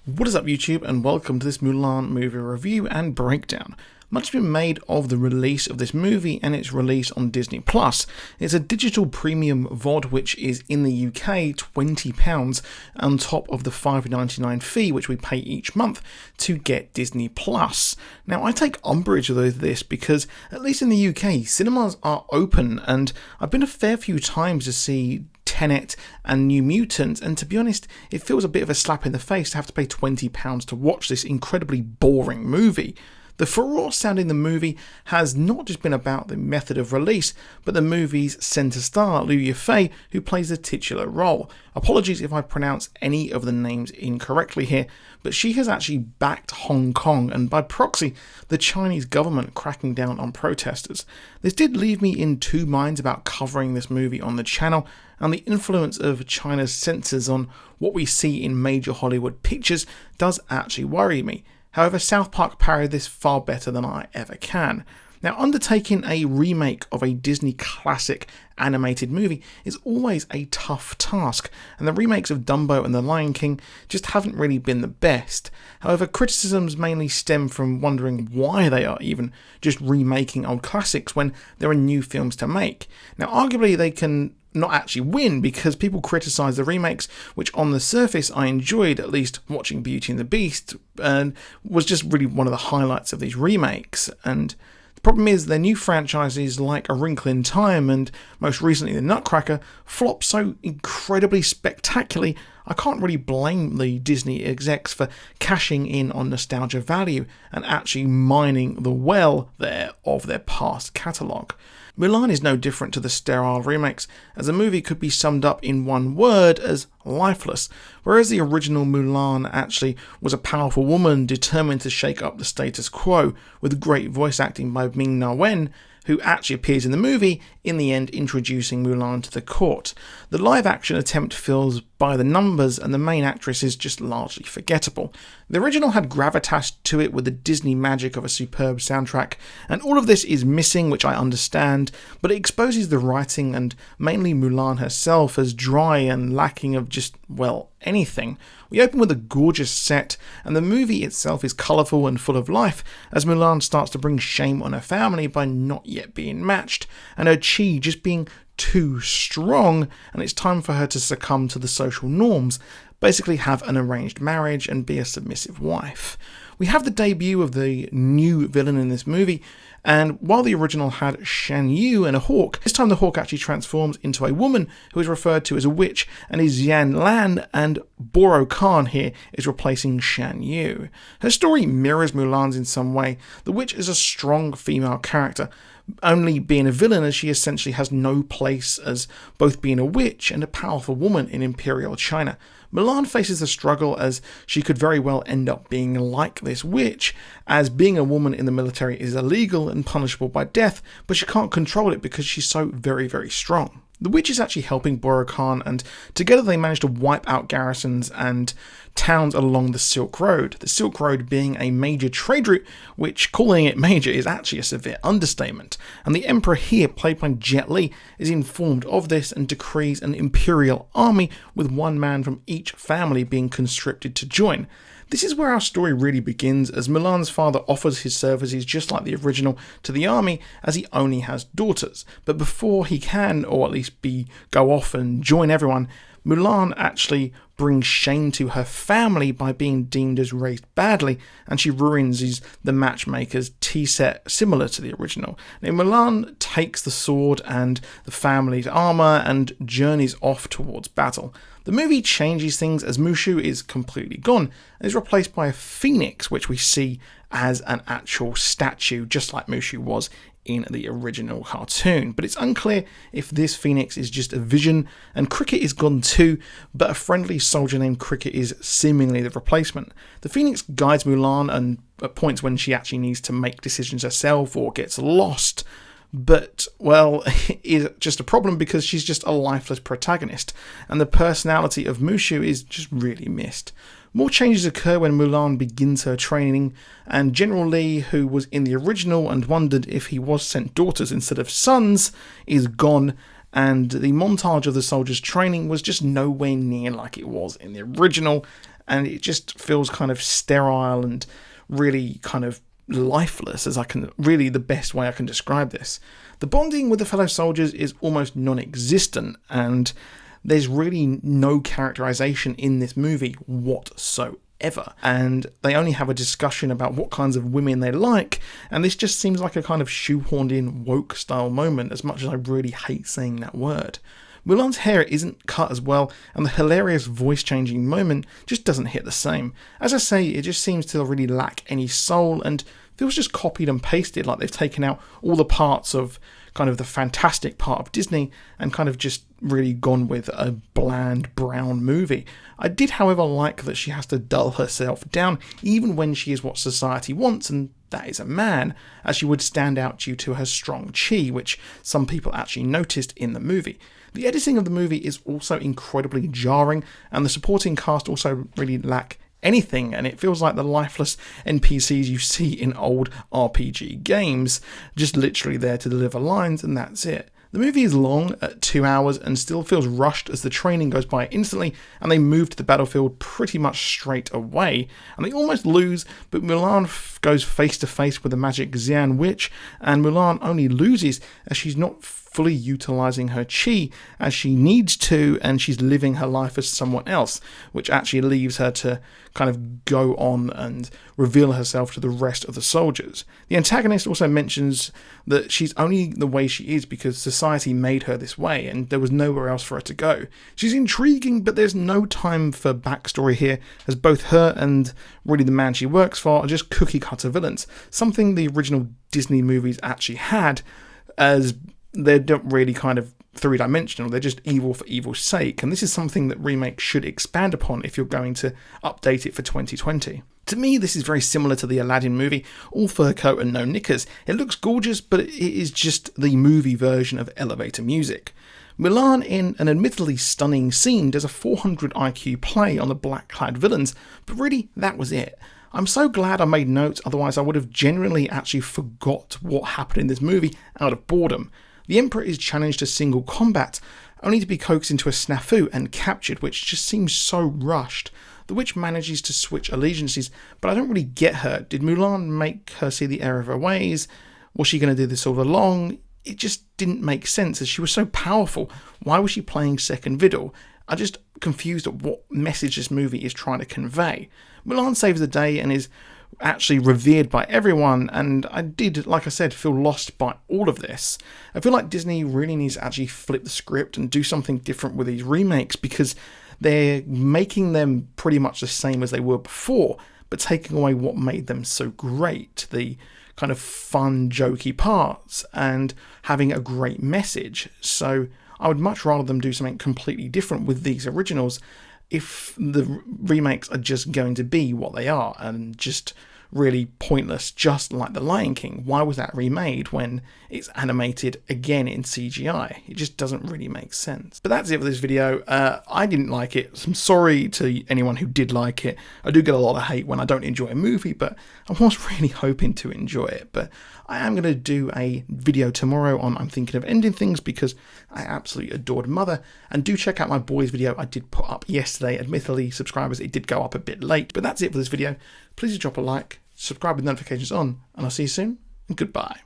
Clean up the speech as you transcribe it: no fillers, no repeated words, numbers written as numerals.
What is up YouTube, and welcome to this Mulan movie review and breakdown. Much has been made of the release of this movie and its release on Disney+. It's a digital premium VOD which is in the UK £20 on top of the $5.99 fee which we pay each month to get Disney+. Now I take umbrage with this because at least in the UK cinemas are open, and I've been a fair few times to see Tenet and New Mutants, and to be honest, it feels a bit of a slap in the face to have to pay £20 to watch this incredibly boring movie. The furore surrounding the movie has not just been about the method of release, but the movie's centre star, Liu Yifei, who plays the titular role. Apologies if I pronounce any of the names incorrectly here, but she has actually backed Hong Kong and by proxy the Chinese government cracking down on protesters. This did leave me in two minds about covering this movie on the channel, and the influence of China's censors on what we see in major Hollywood pictures does actually worry me. However, South Park parodied this far better than I ever can. Now, undertaking a remake of a Disney classic animated movie is always a tough task, and the remakes of Dumbo and The Lion King just haven't really been the best. However, criticisms mainly stem from wondering why they are even just remaking old classics when there are new films to make. Now, arguably they can not actually win because people criticise the remakes, which on the surface I enjoyed, at least watching Beauty and the Beast, and was just really one of the highlights of these remakes. And the problem is their new franchises like A Wrinkle in Time and most recently The Nutcracker flop so incredibly spectacularly, I can't really blame the Disney execs for cashing in on nostalgia value and actually mining the well there of their past catalogue. Mulan is no different to the sterile remakes, as the movie could be summed up in one word as lifeless, whereas the original Mulan actually was a powerful woman determined to shake up the status quo, with great voice acting by Ming-Na Wen, who actually appears in the movie, in the end introducing Mulan to the court. The live-action attempt feels by the numbers, and the main actress is just largely forgettable. The original had gravitas to it with the Disney magic of a superb soundtrack, and all of this is missing, which I understand, but it exposes the writing and mainly Mulan herself as dry and lacking of just, well, anything. We open with a gorgeous set, and the movie itself is colourful and full of life as Mulan starts to bring shame on her family by not yet being matched, and her chi just being too strong, and it's time for her to succumb to the social norms, basically have an arranged marriage and be a submissive wife. We have the debut of the new villain in this movie, and while the original had Shan Yu and a hawk, this time the hawk actually transforms into a woman who is referred to as a witch and is Yan Lan, and Boro Khan here is replacing Shan Yu. Her story mirrors Mulan's in some way. The witch is a strong female character, only being a villain as she essentially has no place as both being a witch and a powerful woman in Imperial China. Mulan faces the struggle as she could very well end up being like this witch, as being a woman in the military is illegal and punishable by death, but she can't control it because she's so very, very strong. The witch is actually helping Boro Khan, and together they manage to wipe out garrisons and towns along the Silk Road. The Silk Road being a major trade route, which calling it major is actually a severe understatement. And the Emperor here, played by Jet Li, is informed of this and decrees an imperial army with one man from each family being conscripted to join. This is where our story really begins, as Mulan's father offers his services just like the original to the army, as he only has daughters. But before he can, or at least go off and join everyone, Mulan actually brings shame to her family by being deemed as raised badly, and she ruins the matchmaker's tea set similar to the original. Now, Mulan takes the sword and the family's armour and journeys off towards battle. The movie changes things as Mushu is completely gone and is replaced by a phoenix, which we see as an actual statue, just like Mushu was in the original cartoon. But it's unclear if this phoenix is just a vision, and Cricket is gone too, but a friendly soldier named Cricket is seemingly the replacement. The phoenix guides Mulan and at points when she actually needs to make decisions herself or gets lost, but, well, is just a problem because she's just a lifeless protagonist, and the personality of Mushu is just really missed. More changes occur when Mulan begins her training, and General Li, who was in the original and wondered if he was sent daughters instead of sons, is gone, and the montage of the soldiers training was just nowhere near like it was in the original, and it just feels kind of sterile and really kind of lifeless, as really the best way I can describe this. The bonding with the fellow soldiers is almost non-existent, and there's really no characterization in this movie whatsoever. And they only have a discussion about what kinds of women they like, and this just seems like a kind of shoehorned in woke style moment, as much as I really hate saying that word. Mulan's hair isn't cut as well, and the hilarious voice changing moment just doesn't hit the same. As I say, it just seems to really lack any soul and feels just copied and pasted, like they've taken out all the parts of kind of the fantastic part of Disney and kind of just really gone with a bland brown movie. I did, however, like that she has to dull herself down even when she is what society wants, and that is a man, as she would stand out due to her strong chi, which some people actually noticed in the movie. The editing of the movie is also incredibly jarring, and the supporting cast also really lack anything, and it feels like the lifeless NPCs you see in old RPG games, just literally there to deliver lines, and that's it. The movie is long at 2 hours and still feels rushed as the training goes by instantly and they move to the battlefield pretty much straight away, and they almost lose, but Mulan goes face to face with the magic Xian witch, and Mulan only loses as she's not fully utilizing her chi as she needs to, and she's living her life as someone else, which actually leaves her to kind of go on and reveal herself to the rest of the soldiers. The antagonist also mentions that she's only the way she is because society made her this way and there was nowhere else for her to go. She's intriguing, but there's no time for backstory here, as both her and really the man she works for are just cookie cutter villains, something the original Disney movies actually had, as they're not really kind of three-dimensional, they're just evil for evil's sake, and this is something that Remake should expand upon if you're going to update it for 2020. To me, this is very similar to the Aladdin movie, all fur coat and no knickers. It looks gorgeous, but it is just the movie version of elevator music. Mulan, in an admittedly stunning scene, does a 400 IQ play on the black-clad villains, but really, that was it. I'm so glad I made notes, otherwise I would have genuinely actually forgot what happened in this movie out of boredom. The Emperor is challenged to single combat, only to be coaxed into a snafu and captured, which just seems so rushed. The witch manages to switch allegiances, but I don't really get her. Did Mulan make her see the error of her ways? Was she going to do this all along? It just didn't make sense, as she was so powerful. Why was she playing second fiddle? I'm just confused at what message this movie is trying to convey. Mulan saves the day and is actually revered by everyone, and I did, like I said, feel lost by all of this. I feel like Disney really needs to actually flip the script and do something different with these remakes, because they're making them pretty much the same as they were before, but taking away what made them so great, the kind of fun, jokey parts, and having a great message. So I would much rather them do something completely different with these originals if the remakes are just going to be what they are and just really pointless, just like The Lion King. Why was that remade when it's animated again in CGI? It just doesn't really make sense. But that's it for this video. I didn't like it. I'm sorry to anyone who did like it. I do get a lot of hate when I don't enjoy a movie, but I was really hoping to enjoy it. But I am going to do a video tomorrow on I'm Thinking of Ending Things, because I absolutely adored Mother. And do check out my boys video I did put up yesterday. Admittedly, subscribers, it did go up a bit late. But that's it for this video. Please drop a like, subscribe with notifications on, and I'll see you soon, and goodbye.